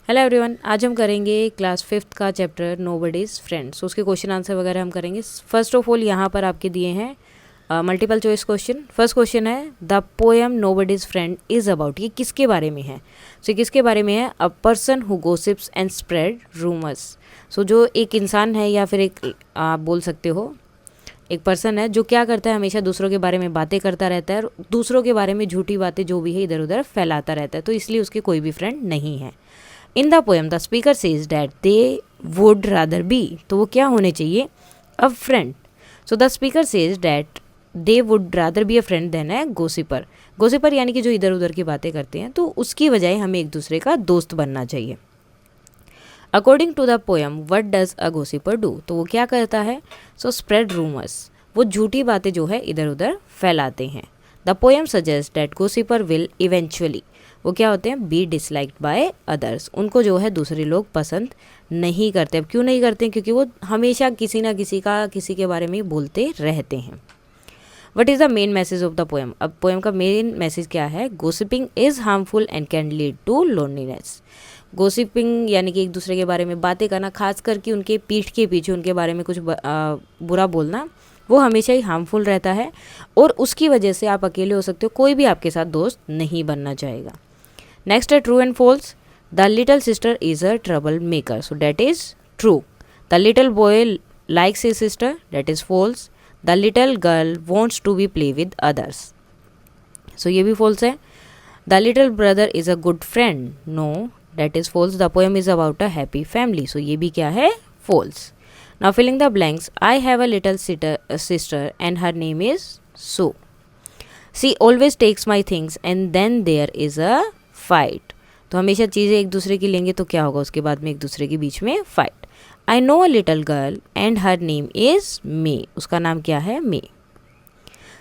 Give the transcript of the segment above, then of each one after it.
Hello everyone, आज हम करेंगे क्लास 5th का चैप्टर नोबडीज़ फ्रेंड्स। उसके क्वेश्चन आंसर वगैरह हम करेंगे। फर्स्ट ऑफ ऑल यहाँ पर आपके दिए हैं multiple choice question. First question है the poem nobody's friend is about. ये किसके बारे में है? सो किसके बारे में है? A person who gossips and spread rumours. So जो एक इंसान है या फिर एक आप बोल सकते हो एक पर्सन है जो क्या करता है, हमेशा दूसरों के बारे में बातें करता रहता है और दूसरों के बारे में झूठी बातें जो भी है इधर उधर फैलाता रहता है, तो इसलिए उसके कोई भी फ्रेंड नहीं है। In the poem the speaker says that they would rather be, तो वो क्या होने चाहिए? A friend. So the speaker says that they would rather be a friend than a gossiper. Gossiper यानी कि जो इधर उधर की बातें करते हैं, तो उसकी बजाय हमें एक दूसरे का दोस्त बनना चाहिए। According to the poem what does a gossiper do, तो वो क्या करता है? सो स्प्रेड रूमर्स, वो झूठी बातें जो है इधर उधर फैलाते हैं। The poem suggest that gossiper will eventually, वो क्या होते हैं? बी डिसलाइक्ड बाय अदर्स, उनको जो है दूसरे लोग पसंद नहीं करते। अब क्यों नहीं करते? क्योंकि वो हमेशा किसी ना किसी के बारे में बोलते रहते हैं। What is the main message of the poem? अब पोएम का मेन मैसेज क्या है? Gossiping is harmful and can lead to loneliness. Gossiping यानी कि एक दूसरे के बारे में बातें करना, खास करके उनके पीठ के पीछे उनके बारे में कुछ बुरा बोलना, वो हमेशा ही हार्मफुल रहता है और उसकी वजह से आप अकेले हो सकते हो, कोई भी आपके साथ दोस्त नहीं बनना चाहेगा। नेक्स्ट है true and false. The little sister is a trouble maker, so that is true. The little boy likes his sister, that is false. The little girl wants to be play with others, so ये भी false है। The little brother is a good friend, no that is false. The poem is about a happy family, so ये भी क्या है? False. Now filling the blanks. I have a little sister and her name is so. She always takes my things and then there is a fight, तो हमेशा चीज़ें एक दूसरे की लेंगे तो क्या होगा? उसके बाद में एक दूसरे के बीच में fight. I know a little girl and her name is May, उसका नाम क्या है? May.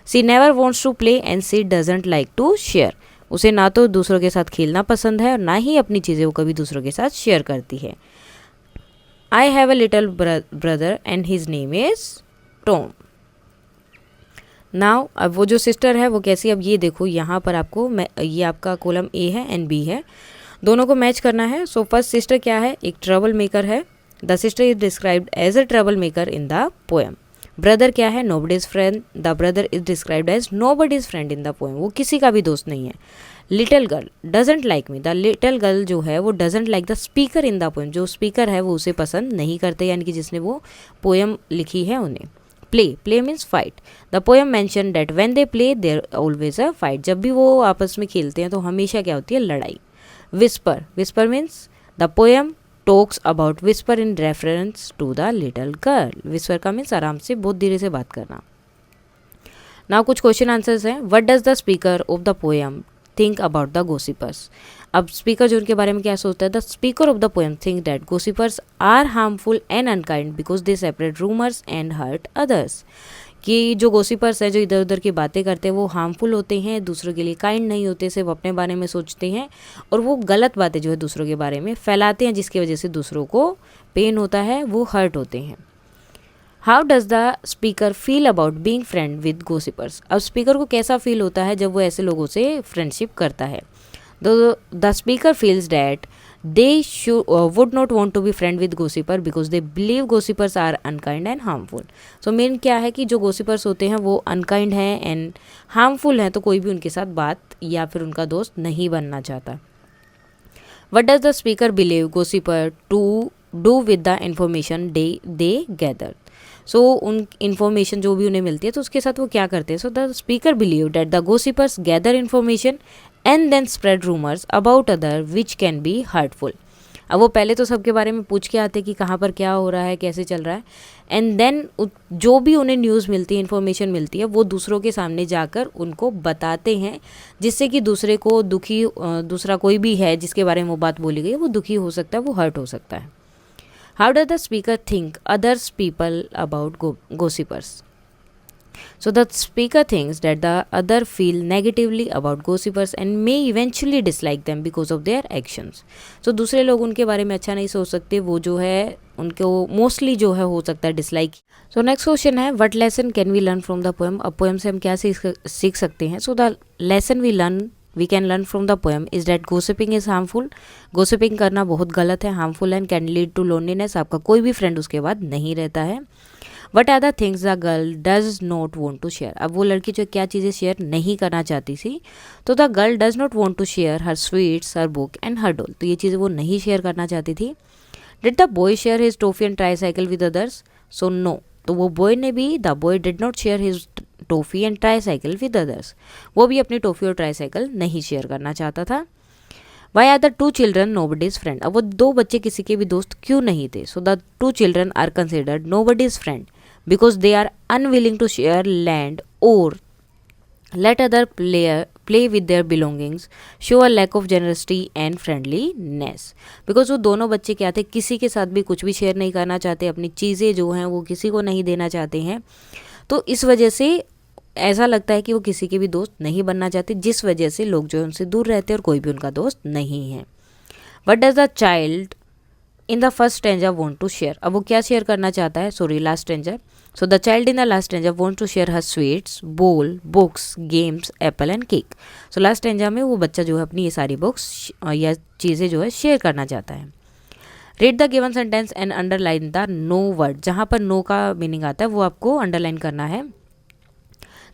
She never wants to play and she doesn't like to share, उसे ना तो दूसरों के साथ खेलना पसंद है और ना ही अपनी चीज़ें वो कभी दूसरों के साथ शेयर करती है। I have a little brother and his name is Tom. Now अब वो जो सिस्टर है वो कैसी? अब ये देखो यहाँ पर आपको ये आपका कॉलम ए है एंड बी है, दोनों को मैच करना है। सो फर्स्ट सिस्टर क्या है? एक ट्रबल मेकर है। The sister is described as a trouble maker in the poem. Brother क्या है? Nobody's friend, the brother is described as nobody's friend in the poem, वो किसी का भी दोस्त नहीं है। Little girl doesn't like me, the little girl जो है वो doesn't like the speaker in the poem, जो स्पीकर है वो उसे पसंद नहीं करते, यानी कि जिसने वो पोएम लिखी है उन्हें। Play means fight. The poem mention that when they play there always a fight, जब भी वो आपस में खेलते हैं तो हमेशा क्या होती है? लड़ाई। Whisper means the poem talks about whisper in reference to the little girl. Whisper का मीन्स आराम से, बहुत धीरे से बात करना। नाउ कुछ क्वेश्चन आंसर्स हैं। What does the speaker of the poem think about the gossipers? अब स्पीकर जो उनके बारे में क्या सोचता है? The speaker of the poem think that gossipers are harmful and unkind because they separate rumours and hurt others, कि जो गोसिपर्स हैं जो इधर उधर की बातें करते हैं वो हार्मफुल होते हैं, दूसरों के लिए काइंड नहीं होते, सिर्फ अपने बारे में सोचते हैं और वो गलत बातें जो है दूसरों के बारे में फैलाते हैं, जिसकी वजह से दूसरों को पेन होता है, वो हर्ट होते हैं। How does the speaker feel about being friend with gossipers? अब स्पीकर को कैसा फील होता है जब वो ऐसे लोगों से फ्रेंडशिप करता है? The speaker feels that they would not want to be friend with gossiper because they believe gossipers are unkind and harmful. So main क्या है कि जो gossipers होते हैं वो unkind हैं and harmful हैं, तो कोई भी उनके साथ बात या फिर उनका दोस्त नहीं बनना चाहता। What does the speaker believe gossiper to do with the information they gather? सो उन इन्फॉर्मेशन जो भी उन्हें मिलती है तो उसके साथ वो क्या करते हैं? So the speaker believe that the gossipers gather information and then spread rumours about other which can be hurtful. अब वो पहले तो सबके बारे में पूछ के आते कि कहाँ पर क्या हो रहा है, कैसे चल रहा है, एंड देन जो भी उन्हें न्यूज़ मिलती है, इन्फॉर्मेशन मिलती है, वो दूसरों के सामने जाकर उनको बताते हैं, जिससे कि दूसरे को दूसरा कोई भी है जिसके बारे में वो बात बोली गई है वो दुखी हो सकता है, वो हर्ट हो सकता है। How does the speaker think others people about gossipers? So the speaker thinks that the other feel negatively about gossipers and may eventually dislike them because of their actions. So दूसरे लोग उनके बारे में अच्छा नहीं सोच सकते, वो जो है उनको मोस्टली जो है हो सकता है डिसलाइक। सो नेक्स्ट क्वेश्चन है what lesson can we learn from the poem? अब पोएम से हम क्या सीख सकते हैं? So the lesson we learn we can learn from the poem is that gossiping is harmful. Gossiping करना बहुत गलत है, harmful and can lead to loneliness. आपका कोई भी फ्रेंड उसके बाद नहीं रहता है। What are the things the girl does not want to share. अब वो लड़की जो क्या चीज़ें शेयर नहीं करना चाहती थी, तो the girl does not want to share her sweets, her book and her doll. तो ये चीज़ें वो नहीं शेयर करना चाहती थी। Did the boy share his toffee and tricycle with others? So no. तो वो बॉय ने भी, the boy did not share his toffee and tricycle with others. वो भी अपनी टॉफी और ट्राईसाइकिल नहीं शेयर करना चाहता था। Why are the two children nobody's friend. अब वो दो बच्चे किसी के भी दोस्त क्यों नहीं थे? So the two children are considered nobody's friend because they are unwilling to share land और let other play with their belongings, show a lack of generosity and friendliness। Because वो दोनों बच्चे क्या थे, किसी के साथ भी कुछ भी शेयर नहीं करना चाहते, अपनी चीज़ें जो हैं वो किसी को नहीं देना चाहते हैं। तो इस वजह से ऐसा लगता है कि वो किसी के भी दोस्त नहीं बनना चाहते, जिस वजह से लोग जो है उनसे दूर रहते हैं और कोई भी उनका दोस्त नहीं है। What does the child in the first stanza want to share. अब वो क्या शेयर करना चाहता है? Sorry, last stanza. So the child in the last stanza want to share her sweets, ball, books, games, apple and cake. So last stanza में वो बच्चा जो है अपनी ये सारी बुक्स या चीज़ें जो है शेयर करना चाहता है। Read the given sentence and underline the no word. जहाँ पर नो का मीनिंग आता है वो आपको अंडरलाइन करना है।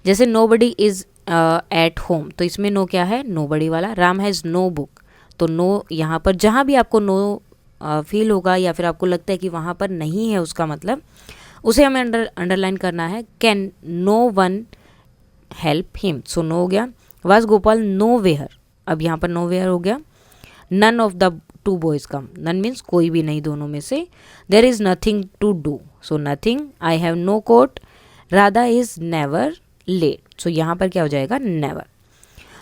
जैसे nobody is at home, तो इसमें नो क्या है? नो बडी वाला। राम हैज़ नो बुक, तो नो यहाँ पर जहाँ भी आपको नो फील होगा या फिर आपको लगता है कि वहाँ पर नहीं है उसका मतलब, उसे हमें अंडरलाइन करना है। Can no one help him, so no हो गया। वाज गोपाल नो वेयर, अब यहाँ पर नो वेयर हो गया। None of the two boys come, none means कोई भी नहीं दोनों में से। There is nothing to do, so nothing. I have no coat, Radha is never late, so यहाँ पर क्या हो जाएगा? नेवर।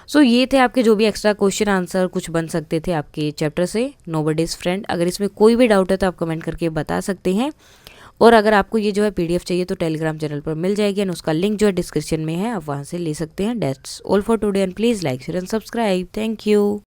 सो ये थे आपके जो भी एक्स्ट्रा क्वेश्चन आंसर कुछ बन सकते थे आपके चैप्टर से नोबडीज फ्रेंड। अगर इसमें कोई भी डाउट है तो आप कमेंट करके बता सकते हैं। और अगर आपको ये जो है पीडीएफ चाहिए तो टेलीग्राम चैनल पर मिल जाएगी एंड उसका लिंक जो है डिस्क्रिप्शन में है, आप वहाँ से ले सकते हैं। That's all for today and please like share and subscribe. Thank you.